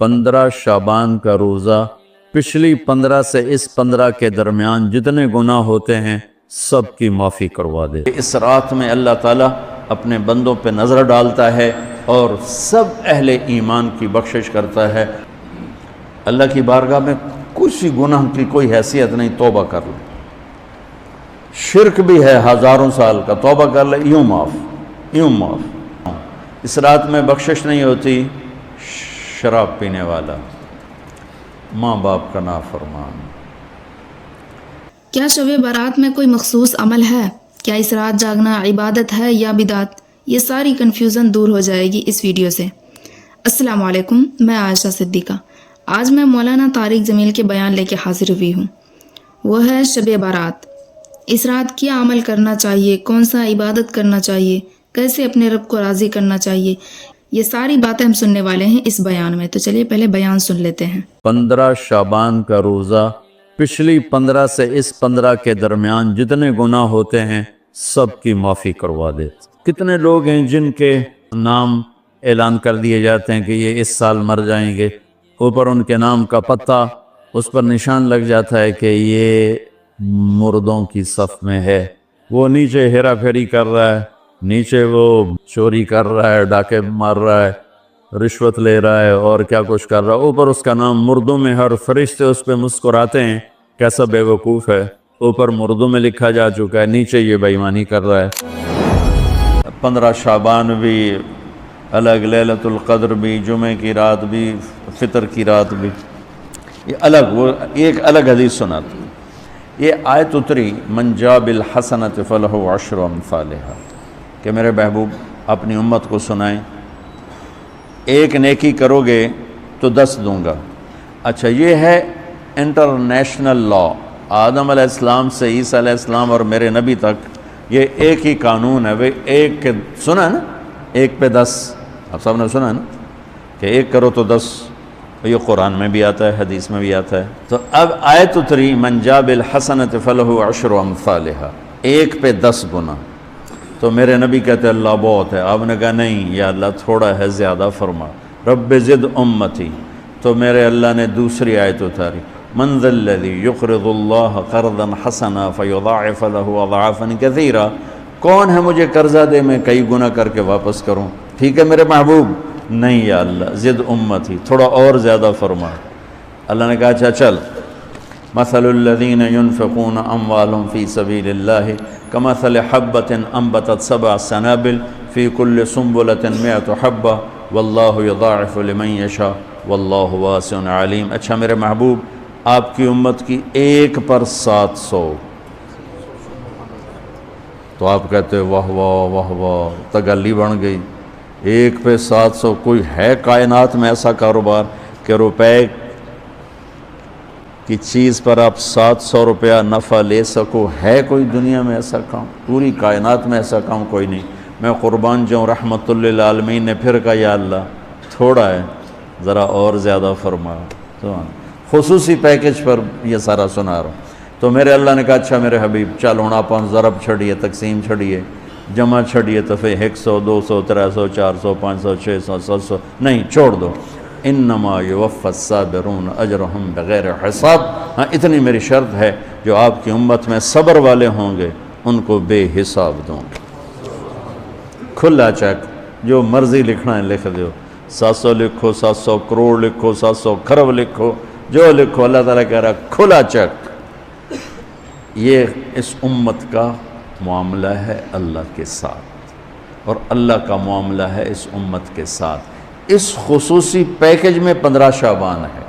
15 شعبان کا روزہ پچھلی 15 سے اس 15 کے درمیان جتنے گناہ ہوتے ہیں سب کی معافی کروا دے۔ اس رات میں اللہ تعالیٰ اپنے بندوں پہ نظر ڈالتا ہے اور سب اہل ایمان کی بخشش کرتا ہے۔ اللہ کی بارگاہ میں کسی گناہ کی کوئی حیثیت نہیں، توبہ کر لے۔ شرک بھی ہے ہزاروں سال کا، توبہ کر لے یوں معاف۔ اس رات میں بخشش نہیں ہوتی شراب پینے والا، ماں باپ کا نافرمان۔ کیا شب برات میں کوئی مخصوص عمل ہے؟ کیا اس رات جاگنا عبادت ہے یا بدعت؟ یہ ساری کنفیوژن دور ہو جائے گی اس ویڈیو سے۔ السلام علیکم، میں عائشہ صدیقہ۔ آج میں مولانا طارق جمیل کے بیان لے کے حاضر ہوئی ہوں۔ وہ ہے شب برات۔ اس رات کیا عمل کرنا چاہیے، کون سا عبادت کرنا چاہیے، کیسے اپنے رب کو راضی کرنا چاہیے، یہ ساری باتیں ہم سننے والے ہیں اس بیان میں۔ تو چلیے پہلے بیان سن لیتے ہیں۔ 15 شعبان کا روزہ پچھلی 15 سے اس 15 کے درمیان جتنے گناہ ہوتے ہیں سب کی معافی کروا دے۔ کتنے لوگ ہیں جن کے نام اعلان کر دیے جاتے ہیں کہ یہ اس سال مر جائیں گے، اوپر ان کے نام کا پتہ، اس پر نشان لگ جاتا ہے کہ یہ مردوں کی صف میں ہے۔ وہ نیچے ہیرا پھیری کر رہا ہے، نیچے وہ چوری کر رہا ہے، ڈاکے مار رہا ہے، رشوت لے رہا ہے اور کیا کچھ کر رہا ہے، اوپر اس کا نام مردوں میں، ہر فرشتے اس پہ مسکراتے ہیں، کیسا بے وقوف ہے، اوپر مردوں میں لکھا جا چکا ہے، نیچے یہ بے ایمانی کر رہا ہے۔ 15 شعبان بھی الگ، لیلۃ القدر بھی، جمعہ کی رات بھی، فطر کی رات بھی، یہ الگ، وہ ایک الگ حدیث سناتی ہے۔ یہ آیت اتری من جاء بالحسنۃ فلہ عشر امثالھا، کہ میرے محبوب اپنی امت کو سنائیں، ایک نیکی کرو گے تو 10 دوں گا۔ اچھا، یہ ہے انٹرنیشنل لا، آدم علیہ السلام سے عیسیٰ علیہ السلام اور میرے نبی تک یہ ایک ہی قانون ہے۔ وہ ایک کے سنا ہے نا، ایک پہ 10، آپ سب نے سنا ہے نا کہ ایک کرو تو 10، یہ قرآن میں بھی آتا ہے، حدیث میں بھی آتا ہے۔ تو اب آیت اتری من جاء بالحسنۃ فلہ عشر امثالھا، ایک پہ 10 گنا۔ تو میرے نبی کہتے ہیں اللہ بہت ہے، آپ نے کہا نہیں یا اللہ تھوڑا ہے، زیادہ فرما، رب زد امتی۔ تو میرے اللہ نے دوسری آیت اتاری من ذا الذی یقرض اللہ قرضا حسنا فیضاعف لہ اضعافا کثیرا، کون ہے مجھے قرضہ دے میں کئی گنا کر کے واپس کروں؟ ٹھیک ہے میرے محبوب، نہیں یا اللہ زد امتی، تھوڑا اور زیادہ فرما۔ اللہ نے کہا اچھا چل، مثل الذین ينفقون اموالهم فی سبیل اللہ کمثل حبۃ انبتت 7 سنابل فی کل سنبلۃ 100 حبۃ واللہ یضاعف لمن یشاء واللہ واسع علیم۔ اچھا میرے محبوب، آپ کی امت کی ایک پر 700، تو آپ کہتے واہ واہ واہ واہ، تگلی بن گئی، ایک پہ 700۔ کوئی ہے کائنات میں ایسا کاروبار کہ روپے کی چیز پر آپ 700 روپیہ نفع لے سکو؟ ہے کوئی دنیا میں ایسا کام؟ پوری کائنات میں ایسا کام کوئی نہیں۔ میں قربان جاؤں، رحمت للعالمین نے پھر کہا یا اللہ تھوڑا ہے، ذرا اور زیادہ فرما۔ خصوصی پیکج پر یہ سارا سنا رہا ہوں۔ تو میرے اللہ نے کہا اچھا میرے حبیب چل ہوں آپ ضرب چھڑیے، تقسیم چھڑیے، جمع چھڑیے، دفعے 100 200 300 400 500 600 700، نہیں چھوڑ دو، انما یوفی الصابرون اجرہم بغیر حساب۔ ہاں اتنی میری شرط ہے، جو آپ کی امت میں صبر والے ہوں گے ان کو بے حساب دوں گے۔ کھلا چیک، جو مرضی لکھنا ہے لکھ دو، 700 لکھو، 700 کروڑ لکھو، 700 کھرب لکھو، جو لکھو، اللہ تعالیٰ کہہ رہا کھلا چیک۔ یہ اس امت کا معاملہ ہے اللہ کے ساتھ، اور اللہ کا معاملہ ہے اس امت کے ساتھ۔ اس خصوصی پیکج میں 15 شعبان ہے۔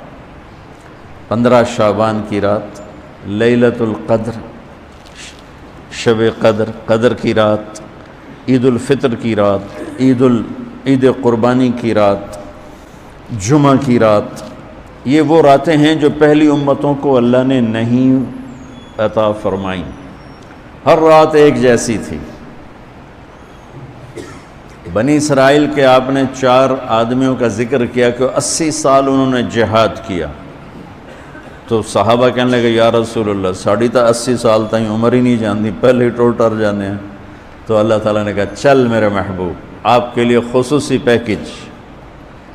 15 شعبان کی رات، لیلۃ القدر، شب قدر، قدر کی رات، عید الفطر کی رات، عید قربانی کی رات، جمعہ کی رات، یہ وہ راتیں ہیں جو پہلی امتوں کو اللہ نے نہیں عطا فرمائیں۔ ہر رات ایک جیسی تھی۔ بنی اسرائیل کے آپ نے 4 آدمیوں کا ذکر کیا کہ 80 سال انہوں نے جہاد کیا، تو صحابہ کہنے لگے یا رسول اللہ ساڑی تا 80 سال تائیں عمر ہی نہیں جاندی، پہلے ہی ٹر جانے ہیں۔ تو اللہ تعالیٰ نے کہا چل میرے محبوب، آپ کے لیے خصوصی پیکج،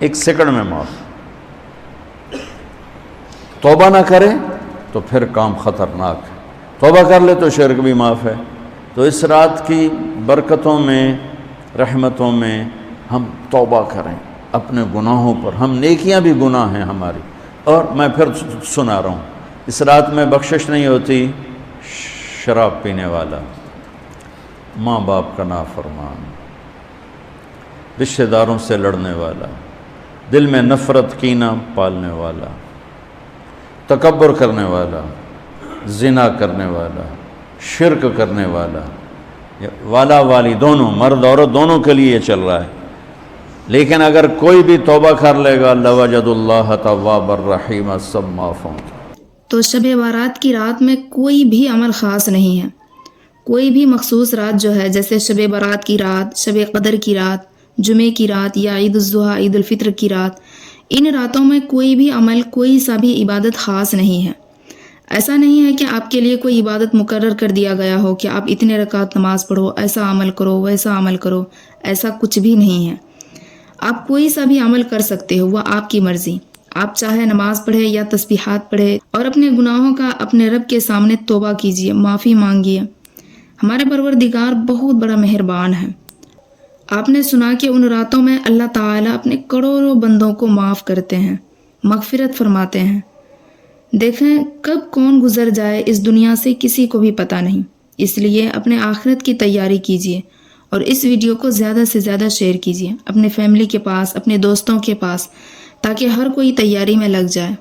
ایک سیکنڈ میں معاف. توبہ نہ کرے تو پھر کام خطرناک ہے، توبہ کر لے تو شرک بھی معاف ہے. تو اس رات کی برکتوں میں، رحمتوں میں ہم توبہ کریں اپنے گناہوں پر. ہم نیکیاں بھی گناہ ہیں ہماری. اور میں پھر سنا رہا ہوں، اس رات میں بخشش نہیں ہوتی شراب پینے والا، ماں باپ کا نافرمان، رشتہ داروں سے لڑنے والا، دل میں نفرت کینہ پالنے والا، تکبر کرنے والا، زنا کرنے والا، شرک کرنے والا والی دونوں، مرد عورت دونوں کے لیے چل رہا ہے. لیکن اگر کوئی بھی توبہ کر لے گا لوجد اللہ تواب الرحیم، سب معاف ہوں. تو شب بارات کی رات میں کوئی بھی عمل خاص نہیں ہے. کوئی بھی مخصوص رات جو ہے، جیسے شب بارات کی رات، شب قدر کی رات، جمعے کی رات یا عید الاضحیٰ، عید الفطر کی رات، ان راتوں میں کوئی بھی عمل، کوئی سا بھی عبادت خاص نہیں ہے. ایسا نہیں ہے کہ آپ کے لیے کوئی عبادت مقرر کر دیا گیا ہو کہ آپ اتنے رکعت نماز پڑھو، ایسا عمل کرو، ویسا عمل کرو. ایسا کچھ بھی نہیں ہے. آپ کوئی سا بھی عمل کر سکتے ہو، وہ آپ کی مرضی. آپ چاہے نماز پڑھے یا تسبیحات پڑھے اور اپنے گناہوں کا اپنے رب کے سامنے توبہ کیجیے، معافی مانگیے. ہمارے پروردگار بہت بڑا مہربان ہے. آپ نے سنا کہ ان راتوں میں اللہ تعالیٰ اپنے کروڑوں بندوں کو معاف کرتے ہیں، مغفرت فرماتے ہیں. دیکھیں کب کون گزر جائے اس دنیا سے کسی کو بھی پتہ نہیں. اس لیے اپنے آخرت کی تیاری کیجیے اور اس ویڈیو کو زیادہ سے زیادہ شیئر کیجیے اپنے فیملی کے پاس، اپنے دوستوں کے پاس، تاکہ ہر کوئی تیاری میں لگ جائے.